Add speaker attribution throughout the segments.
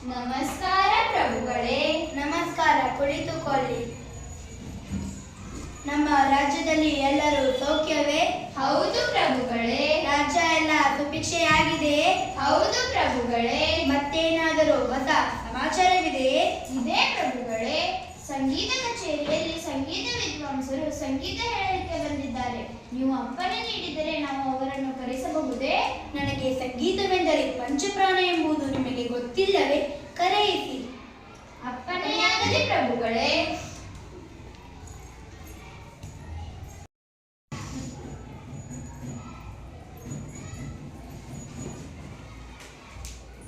Speaker 1: ನಮಸ್ಕಾರ ಪ್ರಭುಗಳೇ.
Speaker 2: ನಮಸ್ಕಾರ, ಕುಳಿತುಕೊಳ್ಳಿ. ನಮ್ಮ ರಾಜ್ಯದಲ್ಲಿ ಎಲ್ಲರೂ ಸೌಖ್ಯವೇ?
Speaker 1: ಹೌದು ಪ್ರಭುಗಳೇ.
Speaker 2: ರಾಜ್ಯ ಎಲ್ಲ ಸುಭಿಕ್ಷೆಯಾಗಿದೆಯೇ?
Speaker 1: ಹೌದು ಪ್ರಭುಗಳೇ.
Speaker 2: ಮತ್ತೇನಾದರೂ ಹೊಸ ಸಮಾಚಾರವಿದೆಯೇ?
Speaker 1: ಇದೇ ಪ್ರಭುಗಳೇ. ಸಂಗೀತ ಕಚೇರಿಯಲ್ಲಿ ಸಂಗೀತ ವಿದ್ವಾಂಸರು ಸಂಗೀತ ಹೇಳಲಿಕ್ಕೆ ಬಂದಿದ್ದಾರೆ. ನೀವು ಅಪ್ಪಣೆ ನೀಡಿದರೆ ನಾವು ಅವರನ್ನು ಕರೆಸಬಹುದೇ?
Speaker 2: ನನಗೆ ಸಂಗೀತವೆಂದರೆ ಪಂಚಪ್ರಾಣ ಎಂಬುದು ನಿಮಗೆ ಗೊತ್ತಿಲ್ಲವೇ? ಕರೆಯಿಸಿ.
Speaker 1: ಅಪ್ಪಣೆಯಾಗಲಿ ಪ್ರಭುಗಳೇ.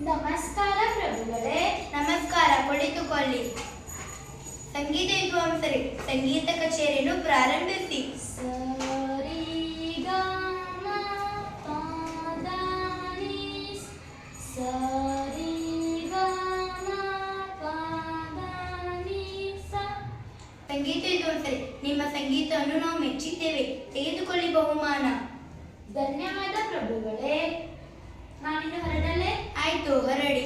Speaker 1: ನಮಸ್ಕಾರ ಪ್ರಭುಗಳೇ.
Speaker 2: ನಮಸ್ಕಾರ, ಕುಳಿತುಕೊಳ್ಳಿ. ಸಂಗೀತ ವಿದ್ವಾಂಸರೇ, ಸಂಗೀತ ಕಚೇರಿಯನ್ನು ಪ್ರಾರಂಭಿಸಿ.
Speaker 1: ಸರಿ ಗ ಮ ಪ ದ ನಿ ಸರಿ ಗ ಮ ಪ ದ ನಿ ಸ.
Speaker 2: ಸಂಗೀತ ವಿದ್ವಾಂಸರೇ, ನಿಮ್ಮ ಸಂಗೀತವನ್ನು ನಾವು ಮೆಚ್ಚಿದ್ದೇವೆ. ತೆಗೆದುಕೊಳ್ಳಿ ಬಹುಮಾನ.
Speaker 1: ಧನ್ಯವಾದ ಪ್ರಭುಗಳೇ. ನಾನಿನ್ನು ಹೊರಡಲೇ?
Speaker 2: ಆಯ್ತು, ಹೊರಡಿ.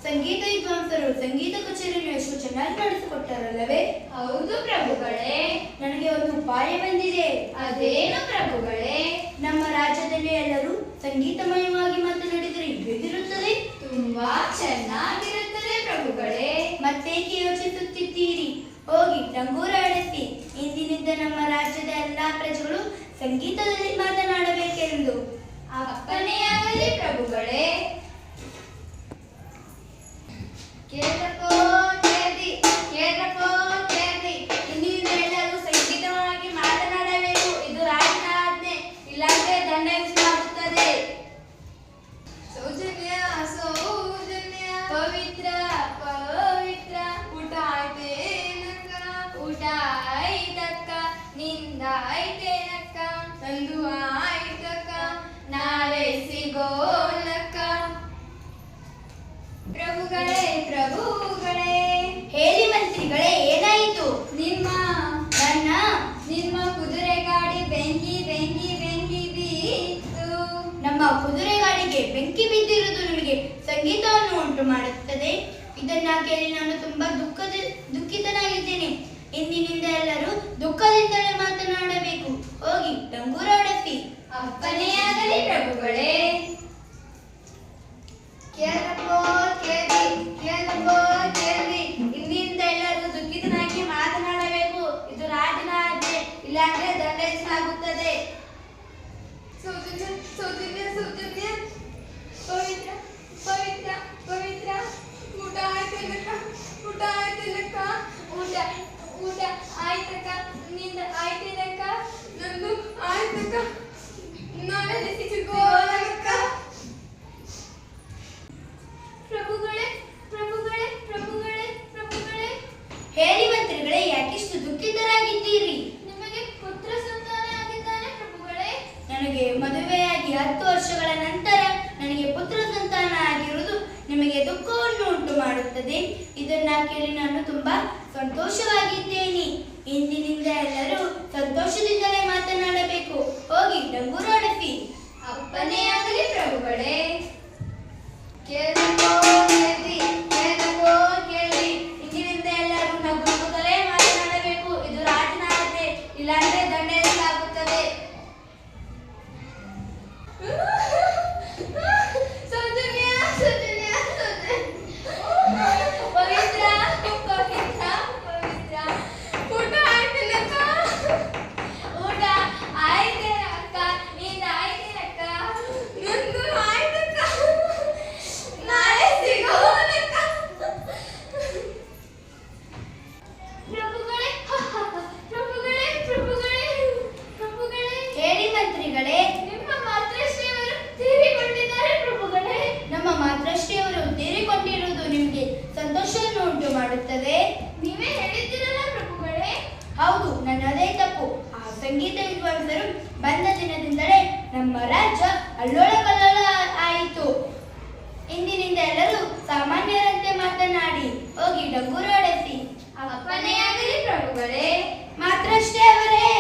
Speaker 2: ಸಂಗೀತ ವಿದ್ವಾಂಸರು ಸಂಗೀತ ಕಚೇರಿಯನ್ನು ಎಷ್ಟು ಚೆನ್ನಾಗಿ ನಡೆಸಿಕೊಟ್ಟರಲ್ಲವೇ?
Speaker 1: ಹೌದು ಪ್ರಭುಗಳೇ.
Speaker 2: ನನಗೆ ಒಂದು ಉಪಾಯ ಬಂದಿದೆ.
Speaker 1: ಅದೇನು ಪ್ರಭುಗಳೇ?
Speaker 2: ನಮ್ಮ ರಾಜ್ಯದಲ್ಲಿ ಎಲ್ಲರೂ ಸಂಗೀತಮಯವಾಗಿ ಮಾತನಾಡಿದರೆ ಹೇಗಿರುತ್ತದೆ?
Speaker 1: ತುಂಬಾ ಚೆನ್ನಾಗಿರುತ್ತದೆ ಪ್ರಭುಗಳೇ.
Speaker 2: ಮತ್ತೇಕೆ ಯೋಚಿಸುತ್ತಿದ್ದೀರಿ? ಹೋಗಿ ಡಂಗೂರ ಆಡಿಸಿ. ಇಂದಿನಿಂದ ನಮ್ಮ ರಾಜ್ಯದ ಎಲ್ಲಾ ಪ್ರಜೆಗಳು ಸಂಗೀತದಲ್ಲಿ ಮಾತನಾಡಬೇಕೆಂದು.
Speaker 1: ಅಪ್ಪಣೆಯಾಗಲಿ ಪ್ರಭುಗಳೇ.
Speaker 2: ಕೇಳ್ರಪ್ಪೋ ಕೇಳ್ರಿ, ಕೇಳ್ರಪ್ಪೋ ಕೇಳ್ರಿ. ಇಂದಿನಿಂದ ಎಲ್ಲರೂ ಸಂಗೀತವಾಗಿ ಮಾತನಾಡಬೇಕು. ಇದು ರಾಜನ ಆಜ್ಞೆ, ಇಲ್ಲಾಂದ್ರೆ ದಂಡ ವಿಧಿಸಲಾಗುತ್ತದೆ.
Speaker 1: ಸೌಜನ್ಯ ಸೌಜನ್ಯ,
Speaker 2: ಪವಿತ್ರ
Speaker 1: ಪವಿತ್ರ. ಊಟ ಆಯ್ತೇನಕ್ಕ? ಊಟ ಆಯ್ತಕ್ಕ. ನಿಂದ ಆಯ್ತೇನಕ್ಕ? ನಂದು ಆಯ್ತಕ್ಕ. ನಾಳೆ ಸಿಗೋನಕ್ಕ. ಪ್ರಭುಗಳೇ ಪ್ರಭುಗಳೇ.
Speaker 2: ಹೇಳಿ ಮಂತ್ರಿಗಳೇ, ಏನಾಯಿತು?
Speaker 1: ನಿಮ್ಮ ಕುದುರೆ ಗಾಡಿ ಬೆಂಕಿ ಬೆಂಕಿ ಬೆಂಕಿ ಬಿತ್ತು.
Speaker 2: ನಮ್ಮ ಕುದುರೆ ಗಾಡಿಗೆ ಬೆಂಕಿ ಬಿದ್ದಿರುವುದು ನಿಮಗೆ ಸಂಗೀತವನ್ನು ಉಂಟು ಮಾಡುತ್ತದೆ. ಇದನ್ನ ಕೇಳಿ ನಾನು ತುಂಬಾ ದುಃಖಿತನಾಗಿದ್ದೇನೆ. ಇಂದಿನಿಂದ ಎಲ್ಲರೂ ದುಃಖದಿಂದಲೇ ಮಾತನಾಡಬೇಕು. ಹೋಗಿ ಡಂಗೂರ ಹೊಡೆಸಿ.
Speaker 1: ಅಪ್ಪಣೆಯಾಗಲಿ ಪ್ರಭುಗಳೇ.
Speaker 2: ಕೇಳಪ್ಪೋ ಕೇಳಿ, ಕೇಳಪ್ಪೋ ಕೇಳಿ. ಇಂದಿನಿಂದ ಎಲ್ಲರೂ ದುಃಖಿತನಾಗಿ ಮಾತನಾಡಬೇಕು. ಇದು ರಾಜನ ಆಜ್ಞೆ, ಇಲ್ಲಾಂದ್ರೆ ದಂಡ ವಿಧಿಸಲಾಗುತ್ತದೆ.
Speaker 1: ಸೌಜನ್ಯ ಸೌಜನ್ಯ ಸೌಜನ್ಯ, ಪವಿತ್ರ ಪವಿತ್ರ ಪವಿತ್ರ. ಊಟ ಆಯ್ತೇನಕ್ಕ? ಊಟ ಆಯ್ತೇನಕ್ಕ? ಊಟ ಊಟ ಆಯ್ತಕ್ಕ. ನಿಂದ ಆಯ್ತೇನಕ್ಕ? ನಂದು ಆಯ್ತಕ್ಕ. ನಾಳೆ ಸಿಗೋನಕ್ಕ. ಪ್ರಭುಗಳೇ ಪ್ರಭುಗಳೇ ಪ್ರಭುಗಳೇ ಪ್ರಭುಗಳೇ.
Speaker 2: ಹೇಳಿ ಮಂತ್ರಿಗಳೇ, ಯಾಕಿಷ್ಟು ದುಃಖಿತರಾಗಿದ್ದೀರಿ?
Speaker 1: ನಿಮಗೆ ಪುತ್ರ ಸಂತಾನ ಆಗಿದ್ದಾನೆ ಪ್ರಭುಗಳೇ.
Speaker 2: ನನಗೆ ಮದುವೆಯಾಗಿ 10 ವರ್ಷಗಳ ನಂತರ ನನಗೆ ಪುತ್ರ ಸಂತಾನ ಆಗಿರುವುದು ನಿಮಗೆ ದುಃಖವನ್ನು ಉಂಟು ಮಾಡುತ್ತದೆ. ಇದನ್ನ ಕೇಳಿ ನಾನು ತುಂಬಾ ಸಂತೋಷವಾಗಿದ್ದೇನೆ. ಇಂದಿನಿಂದ ಎಲ್ಲರೂ ಸಂತೋಷದಿಂದಲೇ ಮಾತನಾಡಬೇಕು. ಹೋಗಿ ಡಂಗೂರ ಹೊಡೆಸಿ.
Speaker 1: ಅಪ್ಪಣೆಯಾಗಲಿ ಪ್ರಭುಗಳೇ.
Speaker 2: ಕೇಳಪ್ಪೋ ಕೇಳ್ರಿ, ಕೇಳಪ್ಪೋ ಕೇಳ್ರಿ. ಇಂದಿನಿಂದ ಎಲ್ಲರೂ ನಗುತ್ತಲೇ ಮಾತನಾಡಬೇಕು. ಇದು ರಾಜನ ಆಜ್ಞೆ, ಇಲ್ಲಾಂದ್ರೆ ದಂಡ ವಿಧಿಸಲಾಗುತ್ತದೆ.
Speaker 1: ಸೌಜನ್ಯ ಸೌಜನ್ಯ ಸೌಜನ್ಯ. ಪವಿತ್ರ ಪವಿತ್ರ ಪವಿತ್ರ. ಊಟ ಆಯ್ತೇನಕ್ಕ? ಊಟ ಆಯ್ತೇನಕ್ಕ? ನಿಂದ ಆಯ್ತೇನಕ್ಕ? ನಂದು ಆಯ್ತಕ್ಕ. ನಾಳೆ ಸಿಗೋನಕ್ಕ. ಪ್ರಭುಗಳೇ ಪ್ರಭುಗಳೇ ಪ್ರಭುಗಳೇ ಪ್ರಭುಗಳೇ.
Speaker 2: ಹೇಳಿ ಮಂತ್ರಿಗಳೇ.
Speaker 1: ನಿಮ್ಮ ಮಾತೃಶ್ರೀಯವರು ತೀರಿಕೊಂಡಿದ್ದಾರೆ ಪ್ರಭುಗಳೇ.
Speaker 2: ನಮ್ಮ ಮಾತೃಶ್ರೀಯವರು ತೀರಿಕೊಂಡಿರುವುದು ನಿಮಗೆ ಸಂತೋಷವನ್ನು ಉಂಟು ಮಾಡುತ್ತದೆ.
Speaker 1: ನೀವೇ ಹೇಳಿದ್ದೀರಲ್ಲ ಪ್ರಭುಗಳೇ.
Speaker 2: ಹೌದು, ನನ್ನದೇ ತಪ್ಪು. ಆ ಸಂಗೀತ ವಿದ್ವಾಂಸರು ಬಂದ ದಿನದಿಂದಲೇ ನಮ್ಮ ರಾಜ್ಯ ಅಲ್ಲೋಲ ಕಲ್ಲೋಲ ಆಯಿತು. ಇಂದಿನಿಂದ ಎಲ್ಲರೂ ಸಾಮಾನ್ಯರಂತೆ ಮಾತನಾಡಿ. ಹೋಗಿ ಡಂಗೂರ ಹೊಡೆಸಿ.
Speaker 1: ಅಪ್ಪಣೆಯಾಗಲಿ ಪ್ರಭುಗಳೇ.
Speaker 2: ಮಾತೃಶ್ರೀ ಅವರೇ,